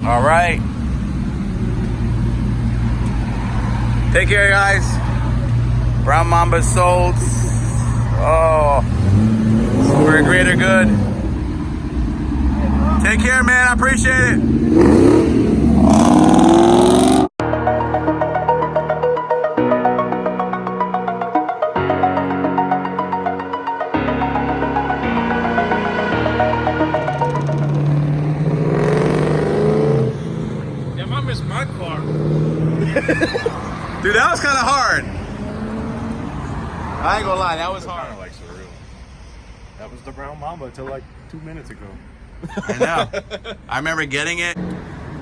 All right. Take care, guys. Brown Mamba sold. Oh, for a greater good. Take care, man. I appreciate it. Dude, that was kind of hard. I ain't gonna lie, that was hard. Kind of like surreal. That was the Brown Mamba until like 2 minutes ago. I know. I remember getting it.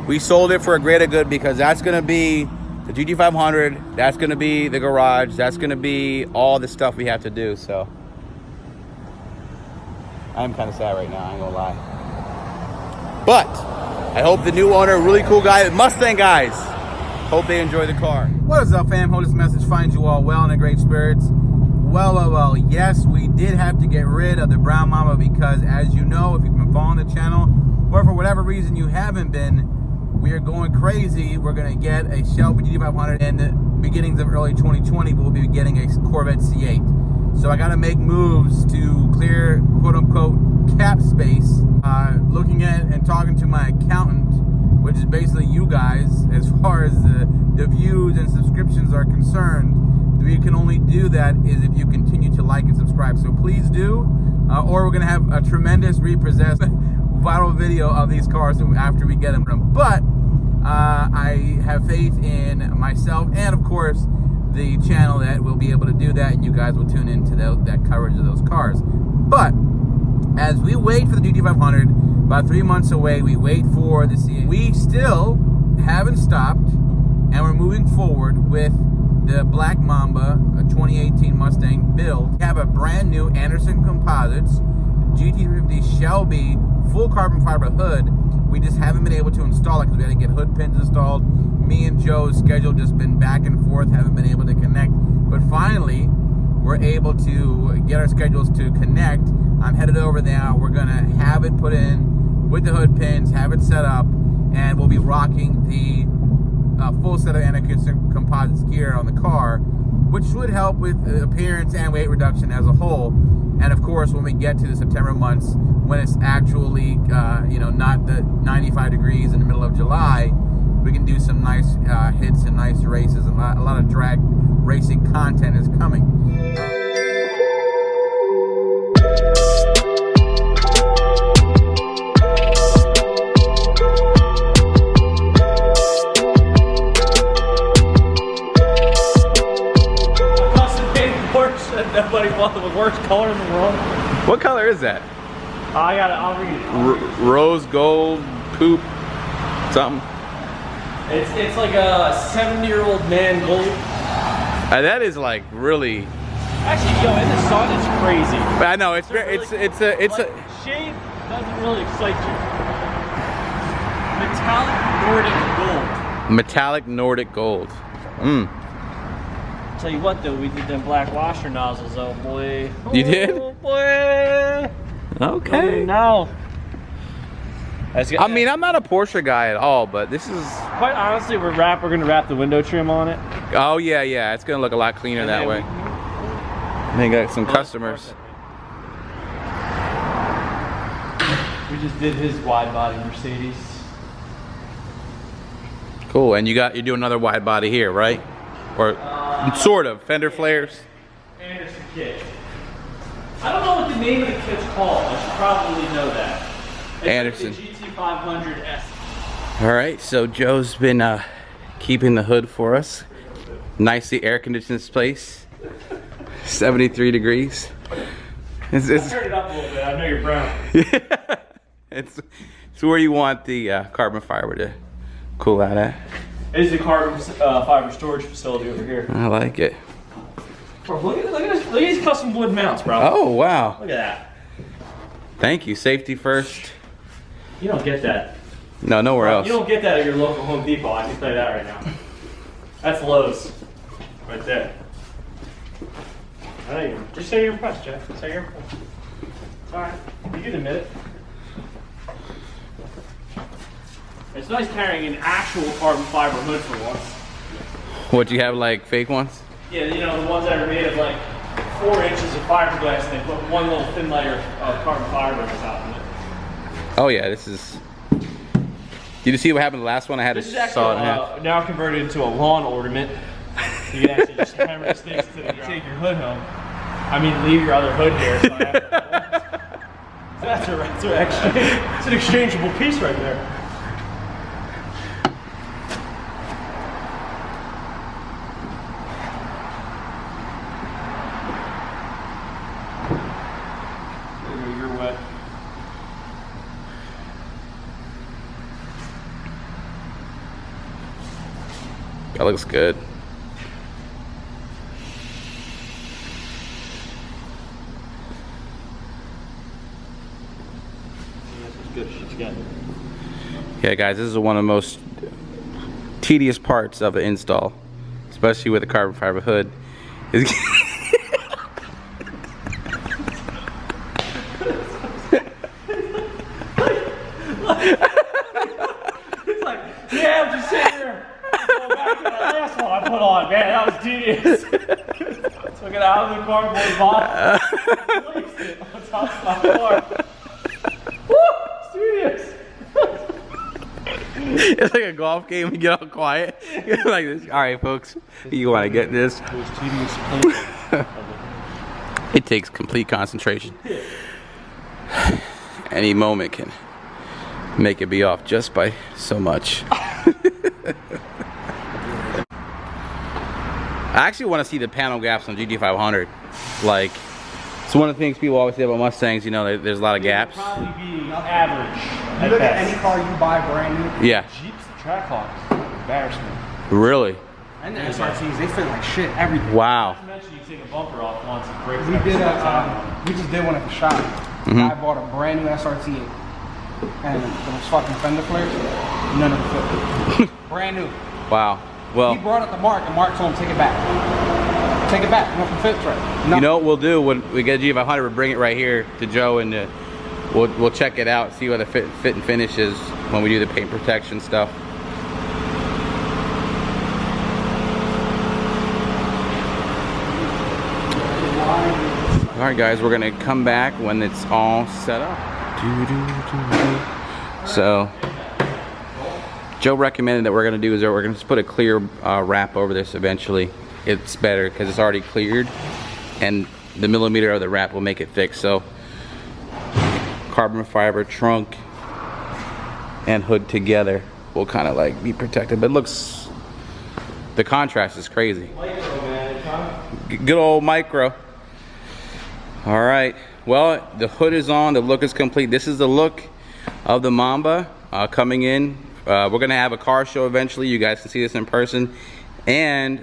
We sold it for a greater good because that's gonna be the GT500. That's gonna be the garage. That's gonna be all the stuff we have to do. So I'm kind of sad right now. I ain't gonna lie. But I hope the new owner, really cool guy, Mustang guys. Hope they enjoy the car. What is up, fam? Hope this message finds you all well and in great spirits. Well, yes, we did have to get rid of the Brown Mamba because, as you know, if you've been following the channel, or for whatever reason you haven't been, we are going crazy. We're going to get a Shelby GT500 in the beginnings of early 2020, but we'll be getting a Corvette C8. So I got to make moves to clear, quote-unquote, cap space. Looking at and talking to my accountant, which is basically you guys, as far as the views and subscriptions are concerned. We can only do that is if you continue to like and subscribe. So please do, or we're gonna have a tremendous repossessed viral video of these cars after we get them. But I have faith in myself and, of course, the channel that will be able to do that, and you guys will tune into that coverage of those cars. But as we wait for the GT500, about 3 months away, we wait for the C8. We still haven't stopped, and we're moving forward with the Black Mamba, a 2018 Mustang build. We have a brand new Anderson Composites GT50 Shelby full carbon fiber hood. We just haven't been able to install it because we had to get hood pins installed. Me and Joe's schedule just been back and forth, haven't been able to connect. But finally, we're able to get our schedules to connect. I'm headed over there. We're gonna have it put in with the hood pins, have it set up, and we'll be rocking the full set of Anderson Composites gear on the car, which would help with appearance and weight reduction as a whole. And of course, when we get to the September months, when it's actually not the 95 degrees in the middle of July, we can do some nice hits and nice races, and a lot of drag racing content is coming. Nobody bought the worst color in the world. What color is that? I'll read it. Rose gold, poop, something. It's like a 70-year-old man gold. That is like really. Actually, yo, in the sun it's crazy. I know it's very, really it's a shade doesn't really excite you. Metallic Nordic gold. Metallic Nordic gold. Tell you what though, we did them black washer nozzles, oh boy. You did? Oh boy. Okay. No. I mean, I'm not a Porsche guy at all, but this is. Quite honestly, we're gonna wrap the window trim on it. Oh yeah, it's gonna look a lot cleaner that way. They got some customers. We just did his wide body Mercedes. Cool, and you're doing another wide body here, right? Or sort of fender flares. Anderson kit. I don't know what the name of the kit's called. I should probably know that. It's Anderson. Like the GT500S. All right, so Joe's been keeping the hood for us. Nicely air conditioned place. 73 degrees. It's turn it up a little bit. I know you're brown. Yeah, it's where you want the carbon fiber to cool out at. It's the carbon fiber storage facility over here. I like it. Bro, look at these custom wood mounts, bro. Oh wow! Look at that. Thank you. Safety first. You don't get that. No, nowhere else. You don't get that at your local Home Depot. I can tell you that right now. That's Lowe's, right there. I know you. Just say you're impressed, Jeff. Say you're impressed. It's all right. You can admit it. It's nice carrying an actual carbon fiber hood for once. What, do you have like fake ones? Yeah, you know, the ones that are made of like 4 inches of fiberglass and they put one little thin layer of carbon fiber on top of it. Oh yeah, this is... Did you see what happened to the last one? I had to saw it in half. Now converted into a lawn ornament. You can actually just hammer the sticks to the ground. Take your hood home. I mean, leave your other hood here. So that's it's an exchangeable piece right there. You're wet. That looks good. Yeah, guys, this is one of the most tedious parts of an install, especially with a carbon fiber hood. Is It's like, yeah, I'm just sitting here. Going back to that last one I put on, man. That was tedious. Took it out of the cardboard box, placed it on top of my car. Woo! It's tedious. It's like a golf game. You get all quiet. You're like this. All right, folks, you want to get this? It was tedious. It takes complete concentration. Any moment can make it be off just by so much. I actually want to see the panel gaps on GT500. Like, it's one of the things people always say about Mustangs. You know, there's a lot of gaps. Probably be average. You look at any car you buy brand new. Yeah. Jeeps, Trackhawks, embarrassment. Really? And the SRTs, they fit like shit everything. Wow. Not to mention you take a bumper off once and break it. We just did one at the shop. I bought a brand new SRT and those fucking fender flares, none of them fit. Brand new. Wow. Well, He brought it to Mark and Mark told him take it back. Take it back. Nothing fits right. you know what we'll do when we get a GT500? We'll bring it right here to Joe and we'll check it out, see what the fit and finish is when we do the paint protection stuff. Alright guys, we're gonna come back when it's all set up. So Joe recommended that we're gonna do is that we're gonna just put a clear wrap over this eventually. It's better because it's already cleared and the millimeter of the wrap will make it fix. So carbon fiber trunk and hood together will kind of like be protected, but it looks, the contrast is crazy. Good old micro. All right, well, the hood is on, the look is complete. This is the look of the Mamba coming in. We're gonna have a car show eventually. You guys can see this in person. And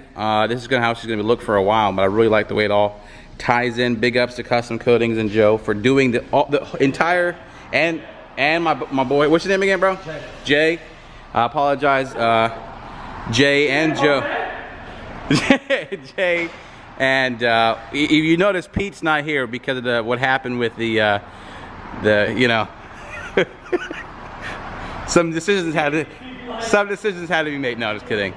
this is how she's gonna look for a while, but I really like the way it all ties in. Big ups to Custom Coatings and Joe for doing the entire, and my boy, what's your name again, bro? Jay. I apologize, Jay and Joe. Jay. And if you notice, Pete's not here because of what happened with the you know, some decisions had to be made. No, just kidding.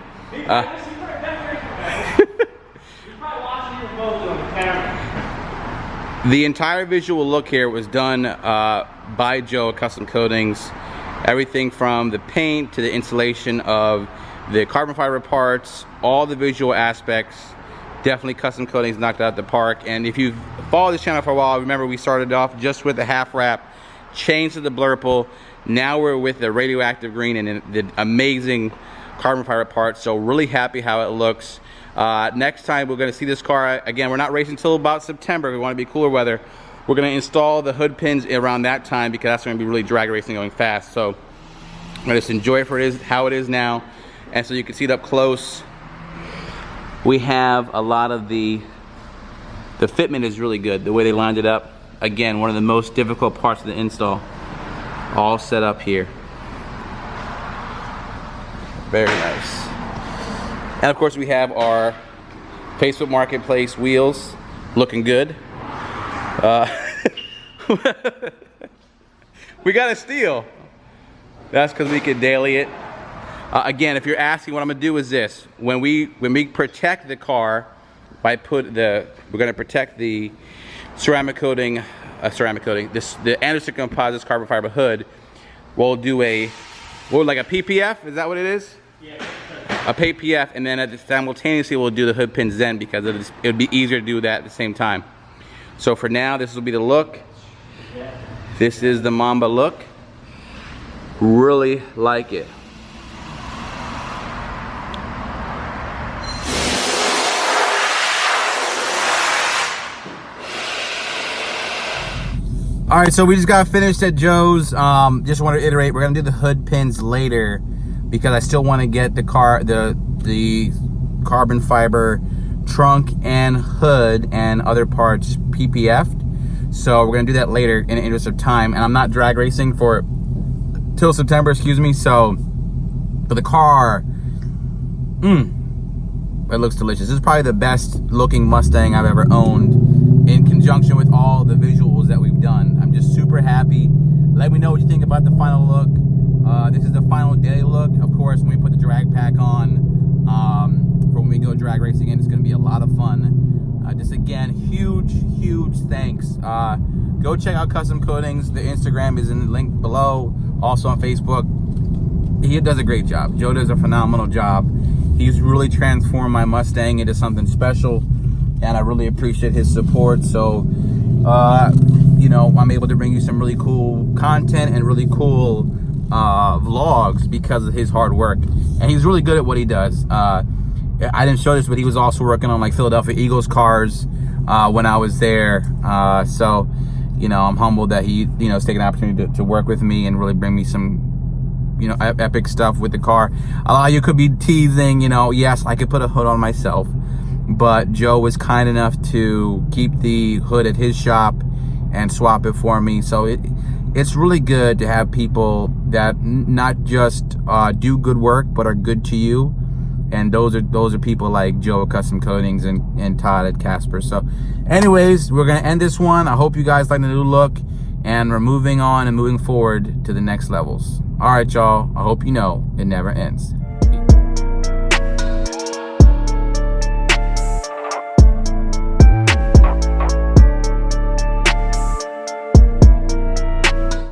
The entire visual look here was done by Joe at Custom Coatings. Everything from the paint to the installation of the carbon fiber parts, all the visual aspects. Definitely Custom Coatings knocked out the park. And if you've followed this channel for a while, remember we started off just with the half wrap, changed to the blurple. Now we're with the radioactive green and the amazing carbon fiber parts. So really happy how it looks. Next time we're gonna see this car, again, we're not racing until about September. We wanna be cooler weather. We're gonna install the hood pins around that time because that's gonna be really drag racing going fast. So I'm gonna just enjoy it for how it is now. And so you can see it up close. We have a lot of the fitment is really good. The way they lined it up. Again, one of the most difficult parts of the install. All set up here. Very nice. And of course we have our Facebook Marketplace wheels looking good. We got a steal. That's because we could daily it. Again, if you're asking, what I'm gonna do is this: when we protect the car, we're gonna protect the ceramic coating, the Anderson Composites carbon fiber hood. We'll do like a PPF. Is that what it is? Yeah. A PPF, and then simultaneously we'll do the hood pins then, because it would be easier to do that at the same time. So for now, this will be the look. Yeah. This is the Mamba look. Really like it. All right, so we just got finished at Joe's. Just want to iterate, we're gonna do the hood pins later, because I still want to get the carbon fiber trunk and hood and other parts PPF'd. So we're gonna do that later in the interest of time, and I'm not drag racing till September, excuse me. So for the car, it looks delicious. This is probably the best looking Mustang I've ever owned, in conjunction with all the visuals that we've done. I'm just super happy. Let me know what you think about the final look. This is the final daily look. Of course, when we put the drag pack on, for when we go drag racing again, it's gonna be a lot of fun. Just again, huge thanks. Go check out Custom Coatings. The Instagram is in the link below. Also on Facebook. He does a great job. Joe does a phenomenal job. He's really transformed my Mustang into something special, and I really appreciate his support. So, you know, I'm able to bring you some really cool content and really cool vlogs because of his hard work. And he's really good at what he does. I didn't show this, but he was also working on like Philadelphia Eagles cars when I was there. So, you know, I'm humbled that he, you know, is taking the opportunity to work with me and really bring me some, you know, epic stuff with the car. A lot of you could be teasing, you know, yes, I could put a hood on myself, but Joe was kind enough to keep the hood at his shop and swap it for me. So it's really good to have people that not just do good work, but are good to you. And those are people like Joe at Custom Coatings and Todd at Casper. So anyways, we're gonna end this one. I hope you guys like the new look, and we're moving on and moving forward to the next levels. All right, y'all, I hope you know it never ends.